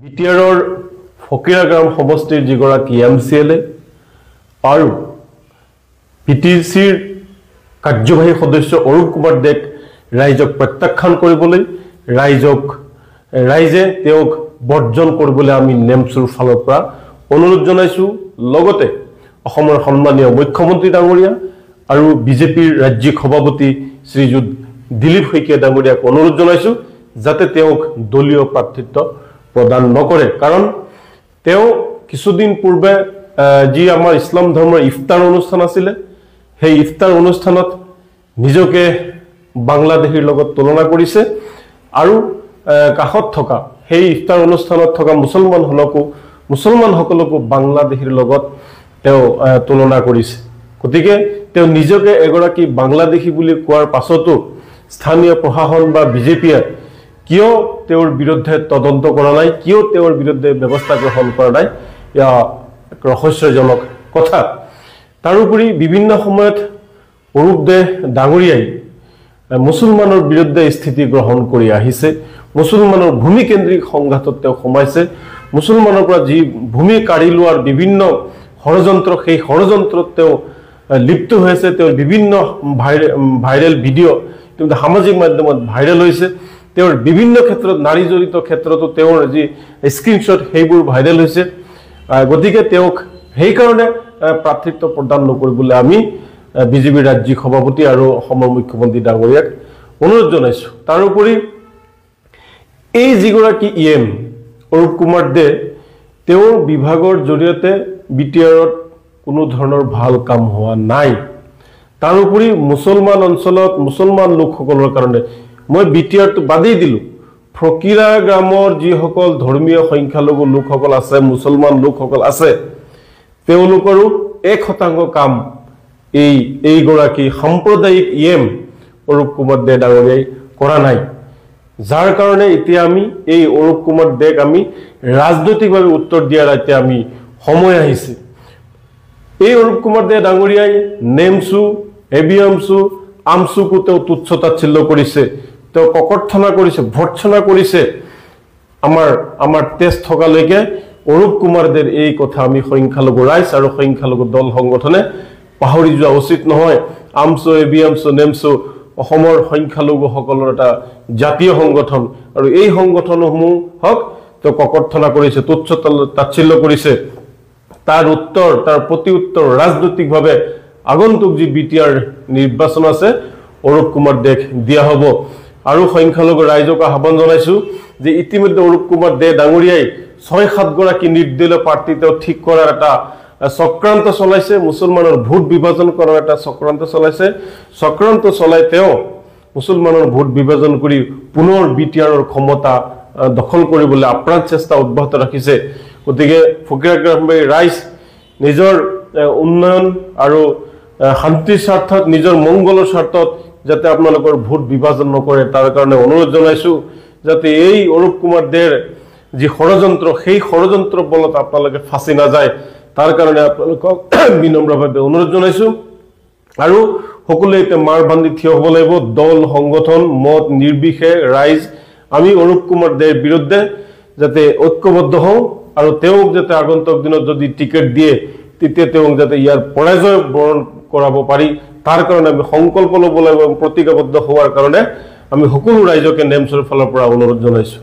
বিটিআৰৰ ফকিৰাগ্ৰাম সমষ্টিৰ যিগৰাকী এমচিএলএ আৰু পিটিচিৰ কাৰ্যবাহী সদস্য অৰূপ কুমাৰ দেক ৰাইজক প্ৰত্যাখ্যান কৰিবলৈ ৰাইজে তেওঁক বৰ্জন কৰিবলৈ আমি নেমচুৰ ফালৰ পৰা অনুৰোধ জনাইছো। লগতে অসমৰ সন্মানীয় মুখ্যমন্ত্ৰী ডাঙৰীয়া আৰু বিজেপিৰ ৰাজ্যিক সভাপতি শ্ৰীযুত দিলীপ শইকীয়া ডাঙৰীয়াক অনুৰোধ জনাইছো যাতে তেওঁক দলীয় প্ৰাৰ্থিত্ব প্ৰদান নকৰে। কাৰণ তেওঁ কিছুদিন পূৰ্বে যি আমাৰ ইছলাম ধৰ্মৰ ইফতাৰ অনুষ্ঠান আছিলে সেই ইফতাৰ অনুষ্ঠানত নিজকে বাংলাদেশীৰ লগত তুলনা কৰিছে আৰু কাষত থকা সেই ইফতাৰ অনুষ্ঠানত থকা মুছলমানসকলকো বাংলাদেশীৰ লগত তেওঁ তুলনা কৰিছে। গতিকে তেওঁ নিজকে এগৰাকী বাংলাদেশী বুলি কোৱাৰ পাছতো স্থানীয় প্ৰশাসন বা বিজেপিয়ে কিয় তেওঁৰ বিৰুদ্ধে তদন্ত কৰা নাই, কিয় তেওঁৰ বিৰুদ্ধে ব্যৱস্থা গ্ৰহণ কৰা নাই, এয়া এক ৰহস্যজনক কথা। তাৰোপৰি বিভিন্ন সময়ত অৰূপ দে ডাঙৰীয়াই মুছলমানৰ বিৰুদ্ধে স্থিতি গ্ৰহণ কৰি আহিছে। মুছলমানৰ ভূমিকেন্দ্ৰিক সংঘাতত তেওঁ সোমাইছে। মুছলমানৰ পৰা যি ভূমি কাঢ়ি লোৱাৰ বিভিন্ন ষড়যন্ত্ৰ, সেই ষড়যন্ত্ৰত তেওঁ লিপ্ত হৈছে। তেওঁৰ বিভিন্ন ভাইৰেল ভিডিঅ' সামাজিক মাধ্যমত ভাইৰেল হৈছে। তেওঁৰ বিভিন্ন ক্ষেত্ৰত নাৰী জড়িত ক্ষেত্ৰতো তেওঁৰ যি স্ক্ৰীনশ্বট সেইবোৰ ভাইৰেল হৈছে। গতিকে তেওঁক সেইকাৰণে প্ৰাৰ্থিত্ব প্ৰদান নকৰিবলৈ আমি বিজেপিৰ ৰাজ্যিক সভাপতি আৰু অসমৰ মুখ্যমন্ত্ৰী ডাঙৰীয়াক অনুৰোধ জনাইছো। তাৰোপৰি এই যিগৰাকী ইএম অৰূপ কুমাৰ দে তেওঁৰ বিভাগৰ জৰিয়তে বিটিআৰত কোনো ধৰণৰ ভাল কাম হোৱা নাই। তাৰোপৰি মুছলমান অঞ্চলত মুছলমান লোকসকলৰ কাৰণে মই বিটিআৰটো বাদেই দিলোঁ, ফকিৰা গ্ৰামৰ যিসকল ধৰ্মীয় সংখ্যালঘু লোকসকল আছে, মুছলমান লোকসকল আছে, তেওঁলোকৰো 1% কাম এইগৰাকী সাম্প্ৰদায়িক ইএম অৰূপ কুমাৰ দে ডাঙৰীয়াই কৰা নাই। যাৰ কাৰণে এতিয়া আমি এই অৰূপ কুমাৰ দেক আমি ৰাজনৈতিকভাৱে উত্তৰ দিয়াৰ এতিয়া আমি সময় আহিছে। এই অৰূপ কুমাৰ দে ডাঙৰীয়াই নেমচু, এবিএমচু, আমচুকো তেওঁ তুচ্ছ তাচ্ছিল্য কৰিছে, তেওঁ ককৰ্থনা কৰিছে, ভৰ্ৎসনা কৰিছে। আমাৰ তেজ থকালৈকে অৰূপ কুমাৰ দেৰ এই কথা আমি সংখ্যালঘু ৰাইজ আৰু সংখ্যালঘু দল সংগঠনে পাহৰি যোৱা উচিত নহয়। আমচু, এবিএমচু, নেমচু অসমৰ সংখ্যালঘুসকলৰ এটা জাতীয় সংগঠন আৰু এই সংগঠনসমূহক তেওঁ ককৰ্থনা কৰিছে, তুচ্ছ তাচ্ছিল্য কৰিছে। তাৰ প্ৰতি উত্তৰ ৰাজনৈতিকভাৱে আগন্তুক যি বিটিআৰ নিৰ্বাচন আছে অৰূপ কুমাৰ দেক দিয়া হ'ব। আৰু সংখ্যালঘু ৰাইজক আহ্বান জনাইছো যে ইতিমধ্যে অৰূপ কুমাৰ দে ডাঙৰীয়াই 6-7 গৰাকী নিৰ্দলীয় প্ৰাৰ্থী তেওঁ ঠিক কৰাৰ এটা চক্ৰান্ত চলাইছে। মুছলমানৰ ভোট বিভাজন কৰাৰ এটা চক্ৰান্ত চলাইছে। চক্ৰান্ত চলাই তেওঁ মুছলমানৰ ভোট বিভাজন কৰি পুনৰ বিটিআৰৰ ক্ষমতা দখল কৰিবলৈ আপ্ৰাণ চেষ্টা অব্যাহত ৰাখিছে। গতিকে ফকিৰাগ্ৰামবাসী ৰাইজ নিজৰ উন্নয়ন আৰু শান্তিৰ স্বাৰ্থত, নিজৰ মংগলৰ স্বাৰ্থত যাতে আপোনালোকৰ ভোট বিভাজন নকৰে তাৰ কাৰণে অনুৰোধ জনাইছো। যাতে এই অৰূপ কুমাৰ দেৰ যি ষড়যন্ত্ৰ, সেই ষড়যন্ত্ৰ বলত আপোনালোকে ফাঁচি নাযায় তাৰ কাৰণে আপোনালোকক বিনম্ৰভাৱে অনুৰোধ জনাইছো। আৰু সকলোৱে এতিয়া মাৰ বান্ধি থিয় হ'ব লাগিব, দল সংগঠন মত নিৰ্বিশেষে ৰাইজ আমি অৰূপ কুমাৰ দেৰ বিৰুদ্ধে যাতে ঐক্যবদ্ধ হওঁ আৰু তেওঁক যাতে আগন্তুক দিনত যদি টিকেট দিয়ে তেতিয়া তেওঁক যাতে ইয়াৰ পৰাজয় বৰণ কৰাব পাৰি তাৰ কাৰণে আমি সংকল্প ল'ব লাগিব। প্ৰতিজ্ঞাবদ্ধ হোৱাৰ কাৰণে আমি সকলো ৰাইজকে নেমচুৰ ফালৰ পৰা অনুৰোধ জনাইছো।